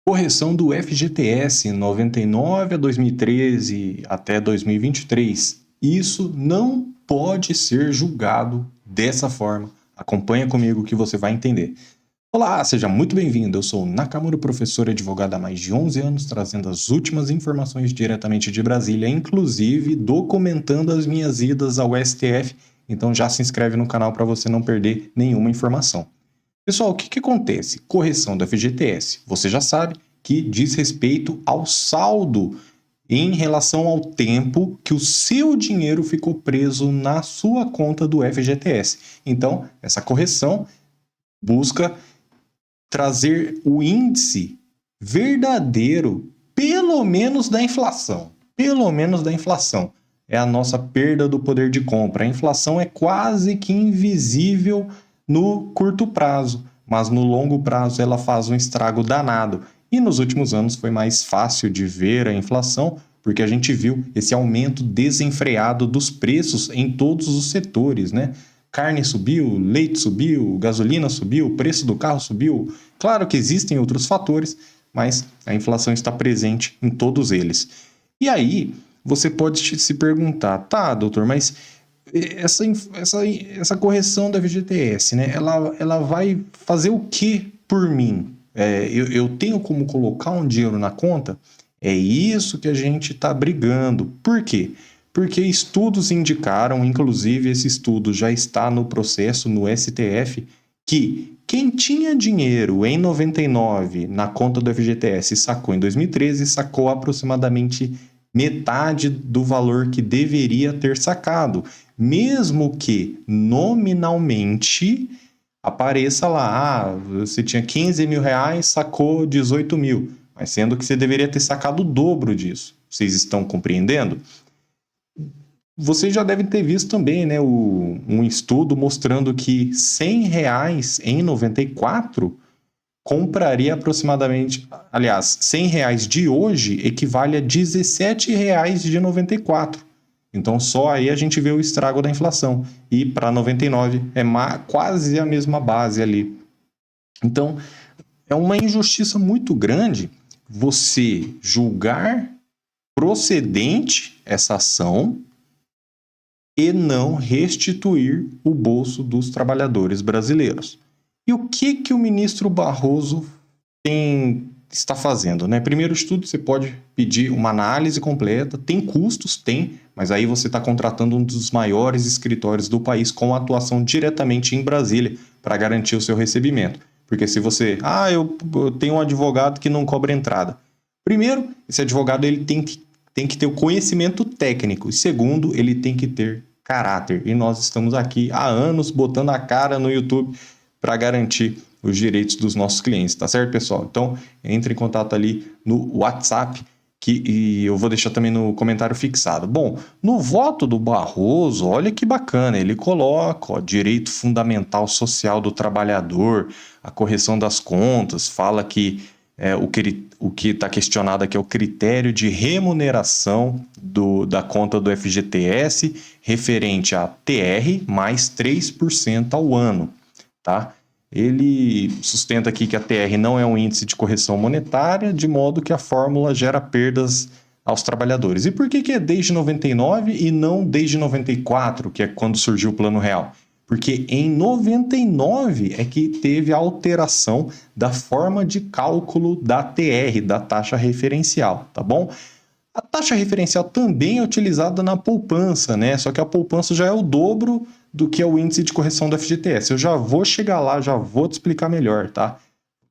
Correção do FGTS 99 a 2013 até 2023. Isso não pode ser julgado dessa forma. Acompanha comigo que você vai entender. Olá, seja muito bem-vindo. Eu sou o Nakamura, professor e advogado há mais de 11 anos, trazendo as últimas informações diretamente de Brasília, inclusive documentando as minhas idas ao STF. Então já se inscreve no canal para você não perder nenhuma informação. Pessoal, o que acontece? Correção do FGTS. Você já sabe que diz respeito ao saldo em relação ao tempo que o seu dinheiro ficou preso na sua conta do FGTS. Então, essa correção busca trazer o índice verdadeiro, pelo menos da inflação. Pelo menos da inflação. É a nossa perda do poder de compra. A inflação é quase que invisível no curto prazo, mas no longo prazo ela faz um estrago danado. E nos últimos anos foi mais fácil de ver a inflação, porque a gente viu esse aumento desenfreado dos preços em todos os setores, né? Carne subiu, leite subiu, gasolina subiu, o preço do carro subiu. Claro que existem outros fatores, mas a inflação está presente em todos eles. E aí, você pode se perguntar, tá, doutor, mas essa correção da FGTS, né? Ela vai fazer o que por mim? Eu tenho como colocar um dinheiro na conta? É isso que a gente está brigando. Por quê? Porque estudos indicaram, inclusive esse estudo já está no processo no STF, que quem tinha dinheiro em 99 na conta do FGTS e sacou em 2013, sacou aproximadamente metade do valor que deveria ter sacado, mesmo que nominalmente apareça lá, você tinha 15 mil reais, sacou 18 mil, mas sendo que você deveria ter sacado o dobro disso. Vocês estão compreendendo? Vocês já devem ter visto também, né, um estudo mostrando que R$ 100 em 94 compraria aproximadamente, aliás, R$ 100 de hoje equivale a R$ 17 de 94. Então só aí a gente vê o estrago da inflação. E para 99 é quase a mesma base ali. Então é uma injustiça muito grande você julgar procedente essa ação e não restituir o bolso dos trabalhadores brasileiros. E o que o ministro Barroso está fazendo, né? Primeiro de tudo, você pode pedir uma análise completa, tem custos, mas aí você está contratando um dos maiores escritórios do país com atuação diretamente em Brasília para garantir o seu recebimento. Porque se você, eu tenho um advogado que não cobra entrada. Primeiro, esse advogado ele tem que ter o conhecimento técnico. E segundo, ele tem que ter caráter. E nós estamos aqui há anos botando a cara no YouTube para garantir os direitos dos nossos clientes, tá certo, pessoal? Então, entre em contato ali no WhatsApp, e eu vou deixar também no comentário fixado. Bom, no voto do Barroso, olha que bacana, ele coloca direito fundamental social do trabalhador, a correção das contas, fala que o que está questionado aqui é o critério de remuneração da conta do FGTS referente a TR mais 3% ao ano, tá? Ele sustenta aqui que a TR não é um índice de correção monetária, de modo que a fórmula gera perdas aos trabalhadores. E por que é desde 99 e não desde 94, que é quando surgiu o Plano Real? Porque em 99 é que teve a alteração da forma de cálculo da TR, da taxa referencial, tá bom? A taxa referencial também é utilizada na poupança, né? Só que a poupança já é o dobro do que é o índice de correção do FGTS. Eu já vou chegar lá, já vou te explicar melhor, tá?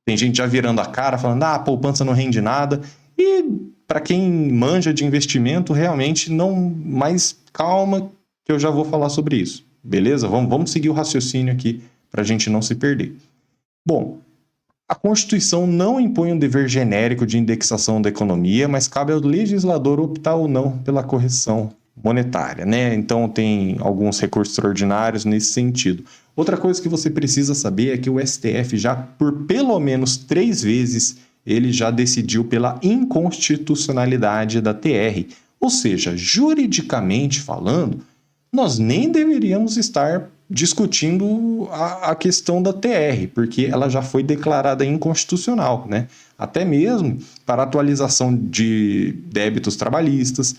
Tem gente já virando a cara, falando, a poupança não rende nada. E para quem manja de investimento, realmente não... Mas calma que eu já vou falar sobre isso. Beleza? Vamos seguir o raciocínio aqui para a gente não se perder. Bom, a Constituição não impõe um dever genérico de indexação da economia, mas cabe ao legislador optar ou não pela correção monetária, né? Então tem alguns recursos extraordinários nesse sentido. Outra coisa que você precisa saber é que o STF já, por pelo menos 3 vezes, ele já decidiu pela inconstitucionalidade da TR. Ou seja, juridicamente falando, nós nem deveríamos estar discutindo a questão da TR, porque ela já foi declarada inconstitucional, né? Até mesmo para atualização de débitos trabalhistas,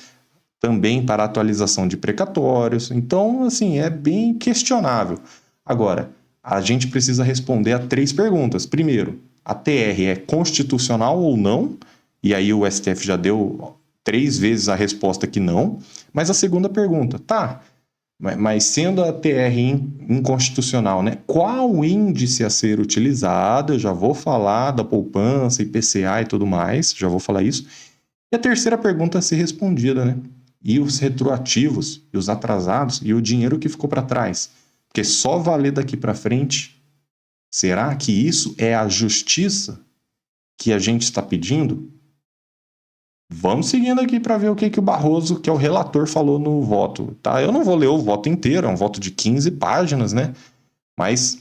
também para atualização de precatórios. Então, assim, é bem questionável. Agora, a gente precisa responder a 3 perguntas. Primeiro, a TR é constitucional ou não? E aí o STF já deu 3 vezes a resposta que não. Mas a segunda pergunta, tá, mas sendo a TR inconstitucional, né? Qual índice a ser utilizado? Eu já vou falar da poupança, IPCA e tudo mais, já vou falar isso. E a terceira pergunta a ser respondida, né? E os retroativos, e os atrasados, e o dinheiro que ficou para trás? Porque só valer daqui para frente, será que isso é a justiça que a gente está pedindo? Vamos seguindo aqui para ver o que o Barroso, que é o relator, falou no voto, tá? Eu não vou ler o voto inteiro, é um voto de 15 páginas, né? Mas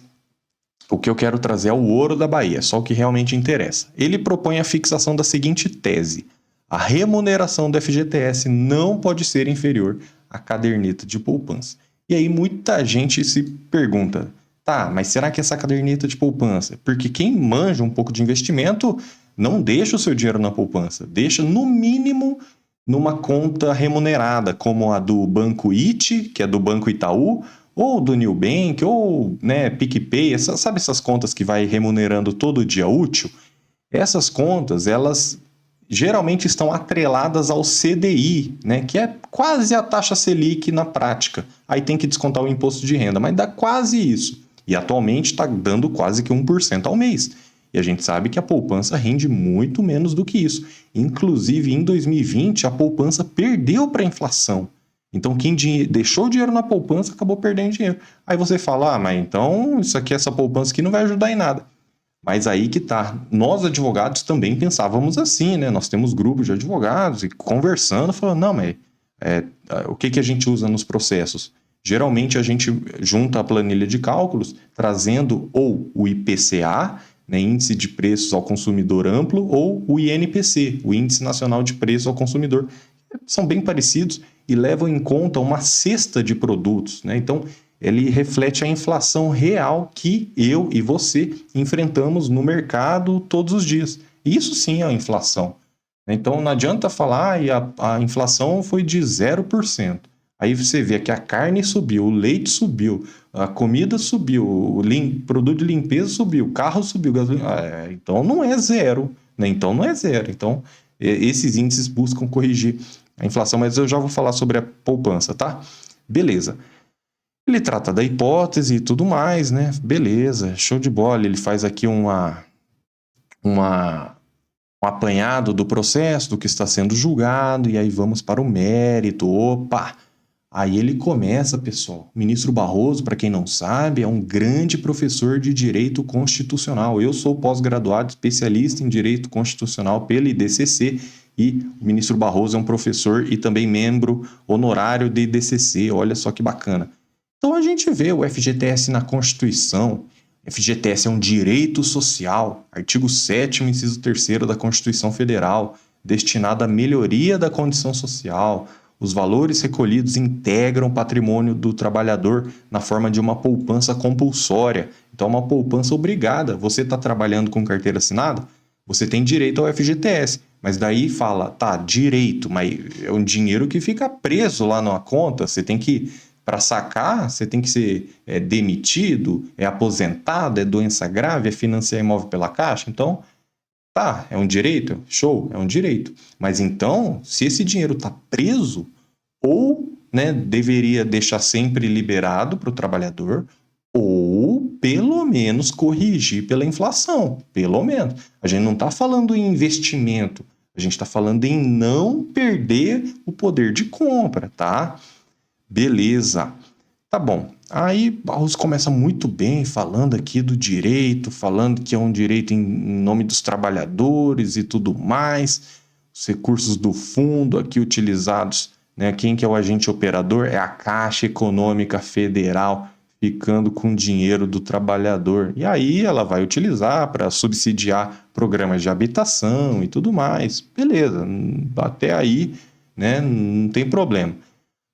o que eu quero trazer é o ouro da Bahia, só o que realmente interessa. Ele propõe a fixação da seguinte tese: a remuneração do FGTS não pode ser inferior à caderneta de poupança. E aí muita gente se pergunta, tá, mas será que essa caderneta de poupança? Porque quem manja um pouco de investimento não deixa o seu dinheiro na poupança, deixa no mínimo numa conta remunerada, como a do Banco IT, que é do Banco Itaú, ou do Nubank, ou né, PicPay, sabe essas contas que vai remunerando todo dia útil? Essas contas, elas geralmente estão atreladas ao CDI, né, que é quase a taxa Selic na prática. Aí tem que descontar o imposto de renda, mas dá quase isso. E atualmente está dando quase que 1% ao mês. E a gente sabe que a poupança rende muito menos do que isso. Inclusive, em 2020, a poupança perdeu para a inflação. Então, quem deixou dinheiro na poupança acabou perdendo dinheiro. Aí você fala, mas então essa poupança aqui não vai ajudar em nada. Mas aí que tá. Nós, advogados, também pensávamos assim, né? Nós temos grupos de advogados e conversando, falando, não, mas o que a gente usa nos processos? Geralmente a gente junta a planilha de cálculos, trazendo ou o IPCA, né, Índice de Preços ao Consumidor Amplo, ou o INPC, o Índice Nacional de Preços ao Consumidor. São bem parecidos e levam em conta uma cesta de produtos, né? Então, ele reflete a inflação real que eu e você enfrentamos no mercado todos os dias. Isso sim é a inflação. Então não adianta falar a inflação foi de 0%. Aí você vê que a carne subiu, o leite subiu, a comida subiu, o produto de limpeza subiu, o carro subiu, gasolina. Então não é zero, né? Então não é zero. Então esses índices buscam corrigir a inflação, mas eu já vou falar sobre a poupança, tá? Beleza. Ele trata da hipótese e tudo mais, né? Beleza, show de bola. Ele faz aqui um apanhado do processo, do que está sendo julgado, e aí vamos para o mérito. Opa! Aí ele começa, pessoal. O ministro Barroso, para quem não sabe, é um grande professor de direito constitucional. Eu sou pós-graduado especialista em direito constitucional pela IDCC e o ministro Barroso é um professor e também membro honorário da IDCC. Olha só que bacana. Então a gente vê o FGTS na Constituição. FGTS é um direito social, artigo 7º, inciso 3º da Constituição Federal, destinado à melhoria da condição social. Os valores recolhidos integram o patrimônio do trabalhador na forma de uma poupança compulsória. Então, uma poupança obrigada. Você está trabalhando com carteira assinada? Você tem direito ao FGTS. Mas daí fala, tá, direito, mas é um dinheiro que fica preso lá na conta. Você tem que, para sacar, você tem que ser demitido, é aposentado, é doença grave, é financiar imóvel pela Caixa. Então, tá, é um direito? Show, é um direito. Mas então, se esse dinheiro está preso, ou né, deveria deixar sempre liberado para o trabalhador, ou pelo menos corrigir pela inflação. Pelo menos. A gente não está falando em investimento, a gente está falando em não perder o poder de compra, tá? Beleza. Tá bom. Aí Barroso começa muito bem falando aqui do direito, falando que é um direito em nome dos trabalhadores e tudo mais, os recursos do fundo aqui utilizados, né? Quem que é o agente operador? É a Caixa Econômica Federal, ficando com o dinheiro do trabalhador. E aí ela vai utilizar para subsidiar programas de habitação e tudo mais. Beleza, até aí, né, não tem problema.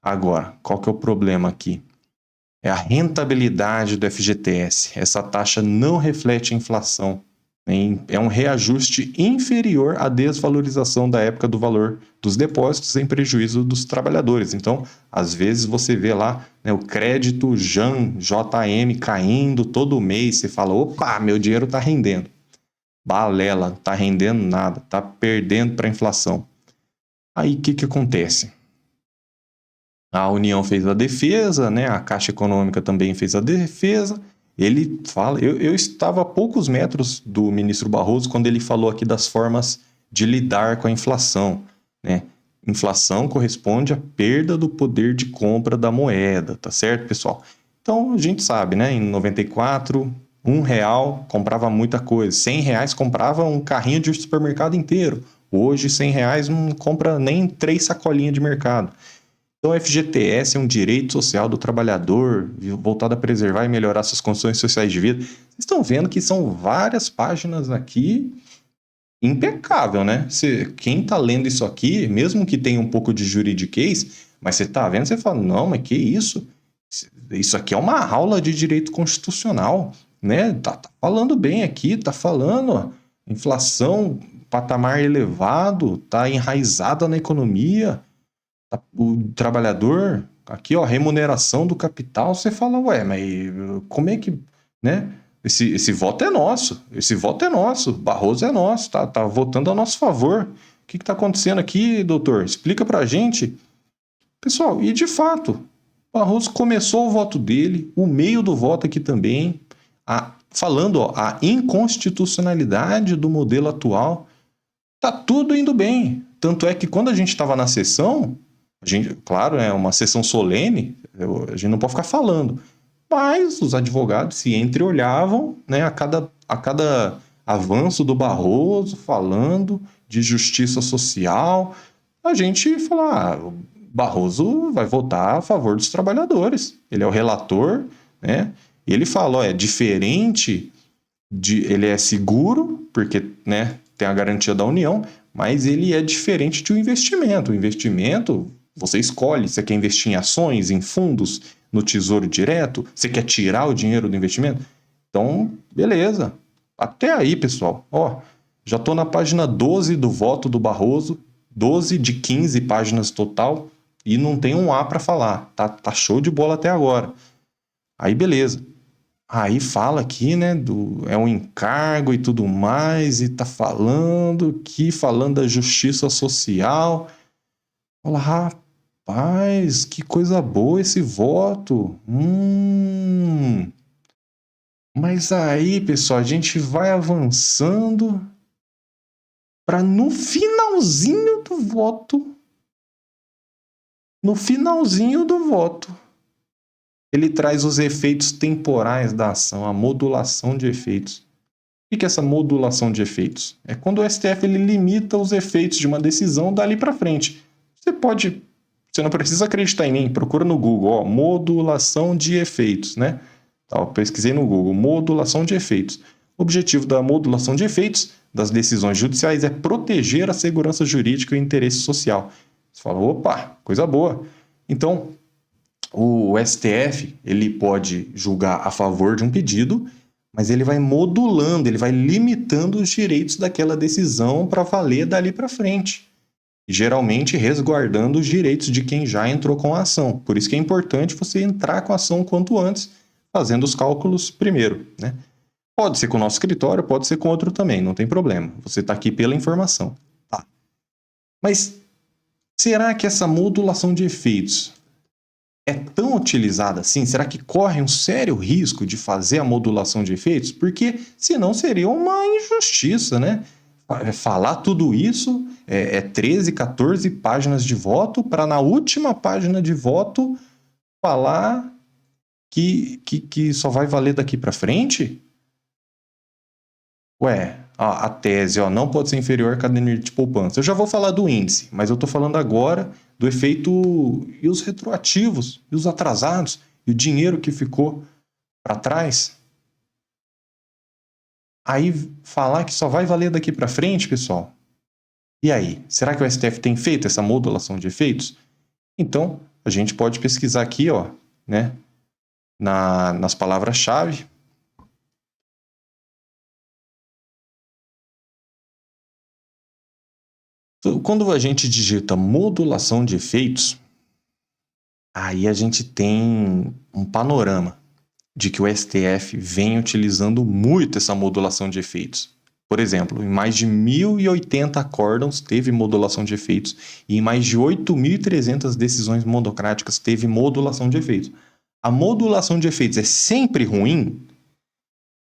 Agora, qual que é o problema aqui? É a rentabilidade do FGTS. Essa taxa não reflete a inflação. É um reajuste inferior à desvalorização da época do valor dos depósitos em prejuízo dos trabalhadores. Então, às vezes você vê lá, né, o crédito JM caindo todo mês, você fala, opa, meu dinheiro está rendendo. Balela, não está rendendo nada, está perdendo para a inflação. Aí o que acontece? A União fez a defesa, né? A Caixa Econômica também fez a defesa. Ele fala, eu estava a poucos metros do ministro Barroso quando ele falou aqui das formas de lidar com a inflação, né? Inflação corresponde à perda do poder de compra da moeda, tá certo, pessoal? Então a gente sabe, né? Em 94, R$ 1 comprava muita coisa, R$ 100 comprava um carrinho de supermercado inteiro. Hoje, R$ 100 não compra nem 3 sacolinhas de mercado. Então, o FGTS é um direito social do trabalhador voltado a preservar e melhorar suas condições sociais de vida. Vocês estão vendo que são várias páginas aqui, impecável, né? Quem está lendo isso aqui, mesmo que tenha um pouco de juridiquês, mas você está vendo, você fala, não, mas que isso? Isso aqui é uma aula de direito constitucional, né? Tá falando bem aqui, tá falando, ó, inflação, patamar elevado, tá enraizada na economia, o trabalhador, aqui, ó, remuneração do capital, você fala, ué, mas como é que, né? Esse voto é nosso, Barroso é nosso, tá votando a nosso favor. O que está acontecendo aqui, doutor? Explica pra gente. Pessoal, e de fato, Barroso começou o voto dele, o meio do voto aqui também, falando, ó, a inconstitucionalidade do modelo atual. Tá tudo indo bem. Tanto é que quando a gente estava na sessão, claro, é uma sessão solene, a gente não pode ficar falando, mas os advogados se entreolhavam, né, a cada avanço do Barroso falando de justiça social, a gente fala, o Barroso vai votar a favor dos trabalhadores, ele é o relator, né, e ele fala, ó, é diferente, ele é seguro, porque, né, tem a garantia da União, mas ele é diferente de um investimento. O investimento, você escolhe, você quer investir em ações, em fundos, no Tesouro Direto, você quer tirar o dinheiro do investimento? Então, beleza. Até aí, pessoal. Ó, já estou na página 12 do voto do Barroso, 12 de 15 páginas total, e não tem um A para falar. Tá show de bola até agora. Aí, beleza. Aí fala aqui, né, é um encargo e tudo mais, e tá falando da justiça social. Fala, rapaz, que coisa boa esse voto. Mas aí, pessoal, a gente vai avançando para no finalzinho do voto, ele traz os efeitos temporais da ação, a modulação de efeitos. O que é essa modulação de efeitos? É quando o STF ele limita os efeitos de uma decisão dali para frente. Você não precisa acreditar em mim, procura no Google, ó, modulação de efeitos, né? Eu pesquisei no Google, modulação de efeitos. O objetivo da modulação de efeitos das decisões judiciais é proteger a segurança jurídica e o interesse social. Você fala, opa, coisa boa. Então, o STF ele pode julgar a favor de um pedido, mas ele vai modulando, ele vai limitando os direitos daquela decisão para valer dali para frente. Geralmente resguardando os direitos de quem já entrou com a ação. Por isso que é importante você entrar com a ação quanto antes, fazendo os cálculos primeiro, né? Pode ser com o nosso escritório, pode ser com outro também, não tem problema. Você está aqui pela informação. Tá. Mas será que essa modulação de efeitos é tão utilizada assim? Será que corre um sério risco de fazer a modulação de efeitos? Porque senão seria uma injustiça, né? Falar tudo isso, 13, 14 páginas de voto, para na última página de voto falar que só vai valer daqui para frente? Ué, a tese, ó, não pode ser inferior à caderneta de poupança. Eu já vou falar do índice, mas eu estou falando agora do efeito e os retroativos, e os atrasados, e o dinheiro que ficou para trás. Aí falar que só vai valer daqui para frente, pessoal. E aí, será que o STF tem feito essa modulação de efeitos? Então, a gente pode pesquisar aqui, ó, né, nas palavras-chave. Quando a gente digita modulação de efeitos, aí a gente tem um panorama de que o STF vem utilizando muito essa modulação de efeitos. Por exemplo, em mais de 1.080 acórdãos teve modulação de efeitos e em mais de 8.300 decisões monocráticas teve modulação de efeitos. A modulação de efeitos é sempre ruim?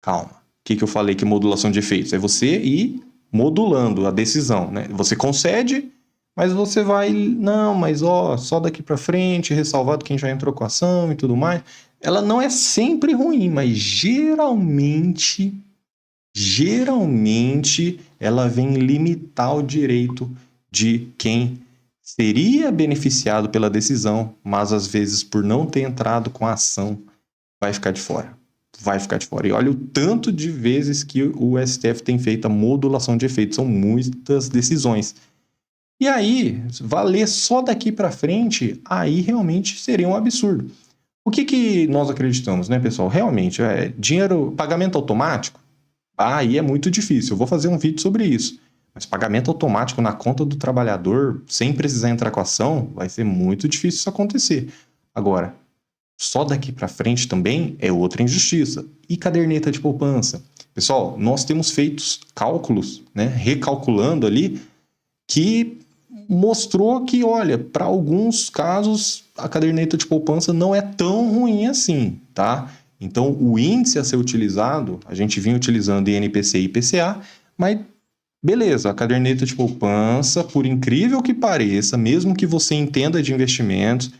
Calma. O que eu falei que modulação de efeitos? É você ir modulando a decisão, né? Você concede, mas você vai... Não, mas só daqui para frente, ressalvado quem já entrou com a ação e tudo mais. Ela não é sempre ruim, mas geralmente ela vem limitar o direito de quem seria beneficiado pela decisão, mas às vezes por não ter entrado com a ação, vai ficar de fora. Vai ficar de fora. E olha o tanto de vezes que o STF tem feito a modulação de efeitos. São muitas decisões. E aí, valer só daqui para frente, aí realmente seria um absurdo. O que nós acreditamos, né, pessoal? Realmente, dinheiro, pagamento automático, aí é muito difícil. Eu vou fazer um vídeo sobre isso. Mas pagamento automático na conta do trabalhador, sem precisar entrar com a ação, vai ser muito difícil isso acontecer. Agora, só daqui para frente também é outra injustiça. E caderneta de poupança? Pessoal, nós temos feito cálculos, né, recalculando ali, que mostrou que, olha, para alguns casos a caderneta de poupança não é tão ruim assim, tá? Então, o índice a ser utilizado, a gente vinha utilizando INPC e IPCA, mas beleza, a caderneta de poupança, por incrível que pareça, mesmo que você entenda de investimentos,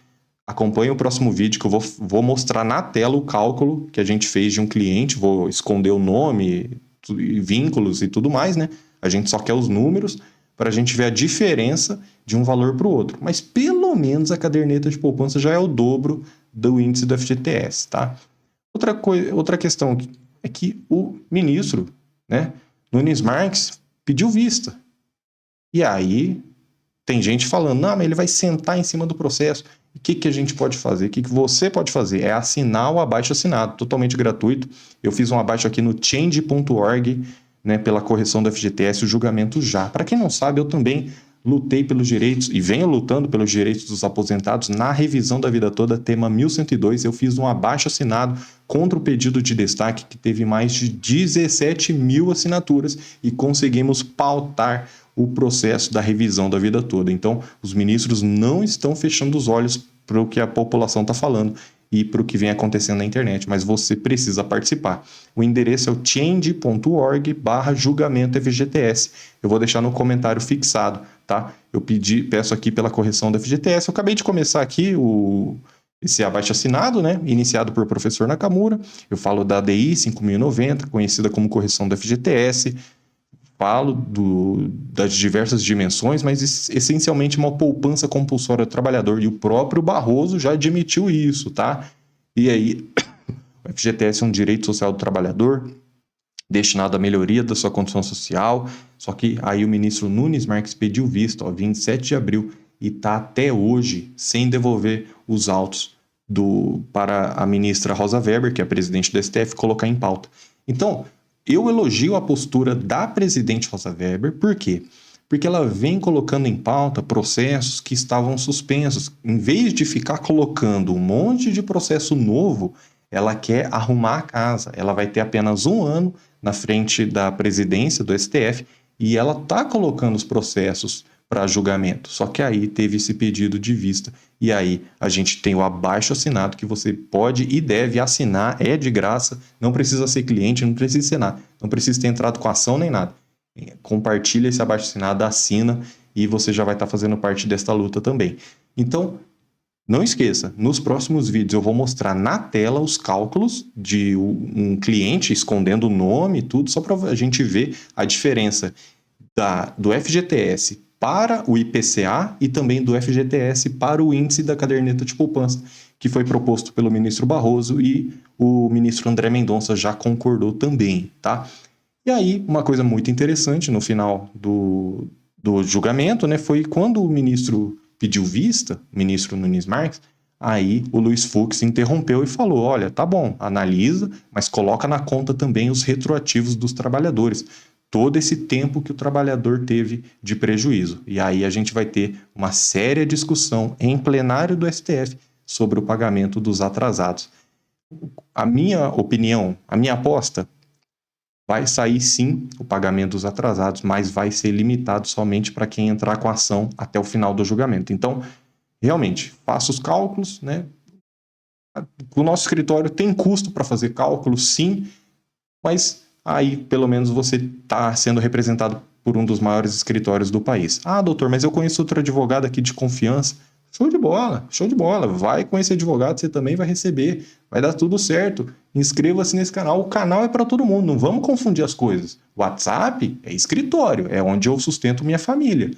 acompanhe o próximo vídeo que eu vou mostrar na tela o cálculo que a gente fez de um cliente, vou esconder o nome, vínculos e tudo mais, né? A gente só quer os números para a gente ver a diferença de um valor para o outro. Mas pelo menos a caderneta de poupança já é o dobro do índice do FGTS, tá? Outra questão é que o ministro, né, Nunes Marques, pediu vista. E aí tem gente falando, não, mas ele vai sentar em cima do processo. O que a gente pode fazer? O que você pode fazer? É assinar o abaixo-assinado, totalmente gratuito. Eu fiz um abaixo aqui no change.org, né, pela correção do FGTS, o julgamento já. Para quem não sabe, eu também lutei pelos direitos e venho lutando pelos direitos dos aposentados na revisão da vida toda, tema 1102. Eu fiz um abaixo-assinado contra o pedido de destaque, que teve mais de 17 mil assinaturas, e conseguimos pautar o processo da revisão da vida toda. Então, os ministros não estão fechando os olhos para o que a população está falando e para o que vem acontecendo na internet, mas você precisa participar. O endereço é o change.org/julgamento FGTS. Eu vou deixar no comentário fixado, tá? Eu peço aqui pela correção do FGTS. Eu acabei de começar aqui esse abaixo-assinado, né? Iniciado por professor Nakamura. Eu falo da ADI 5090, conhecida como correção do FGTS. Falo das diversas dimensões, mas essencialmente uma poupança compulsória do trabalhador. E o próprio Barroso já admitiu isso, tá? E aí, o FGTS é um direito social do trabalhador, destinado à melhoria da sua condição social. Só que aí o ministro Nunes Marques pediu vista, 27 de abril, e está até hoje sem devolver os autos para a ministra Rosa Weber, que é a presidente do STF, colocar em pauta. Então, eu elogio a postura da presidente Rosa Weber, por quê? Porque ela vem colocando em pauta processos que estavam suspensos. Em vez de ficar colocando um monte de processo novo, ela quer arrumar a casa. Ela vai ter apenas 1 ano na frente da presidência do STF e ela está colocando os processos para julgamento. Só que aí teve esse pedido de vista. E aí a gente tem o abaixo-assinado que você pode e deve assinar, é de graça, não precisa ser cliente, não precisa ser nada, não precisa ter entrado com ação nem nada. Compartilha esse abaixo-assinado, assina e você já vai estar fazendo parte desta luta também. Então, não esqueça, nos próximos vídeos eu vou mostrar na tela os cálculos de um cliente escondendo o nome e tudo, só para a gente ver a diferença do FGTS para o IPCA e também do FGTS para o índice da caderneta de poupança, que foi proposto pelo ministro Barroso e o ministro André Mendonça já concordou também, tá? E aí, uma coisa muito interessante no final do julgamento, né, foi quando o ministro pediu vista, o ministro Nunes Marques, Aí o Luiz Fux interrompeu e falou: olha, tá bom, analisa, mas coloca na conta também os retroativos dos trabalhadores. Todo esse tempo que o trabalhador teve de prejuízo. E aí a gente vai ter uma séria discussão em plenário do STF sobre o pagamento dos atrasados. A minha opinião, a minha aposta, vai sair sim o pagamento dos atrasados, mas vai ser limitado somente para quem entrar com a ação até o final do julgamento. Então, realmente, faça os cálculos, né? O nosso escritório tem custo para fazer cálculos, sim, mas aí pelo menos você está sendo representado por um dos maiores escritórios do país. Ah, doutor, mas eu conheço outro advogado aqui de confiança. Show de bola, show de bola. Vai com esse advogado, você também vai receber. Vai dar tudo certo. Inscreva-se nesse canal. O canal é para todo mundo, não vamos confundir as coisas. WhatsApp é escritório, é onde eu sustento minha família.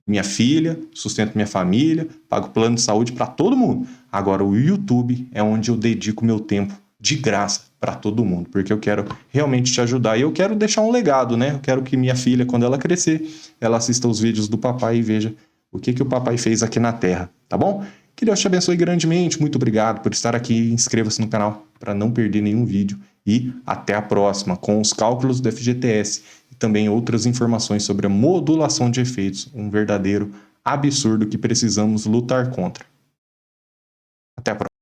Minha filha, sustento minha família, pago plano de saúde para todo mundo. Agora, o YouTube é onde eu dedico meu tempo de graça para todo mundo, porque eu quero realmente te ajudar e eu quero deixar um legado, né? Eu quero que minha filha, quando ela crescer, ela assista os vídeos do papai e veja o que o papai fez aqui na Terra, tá bom? Que Deus te abençoe grandemente. Muito obrigado por estar aqui. Inscreva-se no canal para não perder nenhum vídeo e até a próxima com os cálculos do FGTS e também outras informações sobre a modulação de efeitos, um verdadeiro absurdo que precisamos lutar contra. Até a próxima.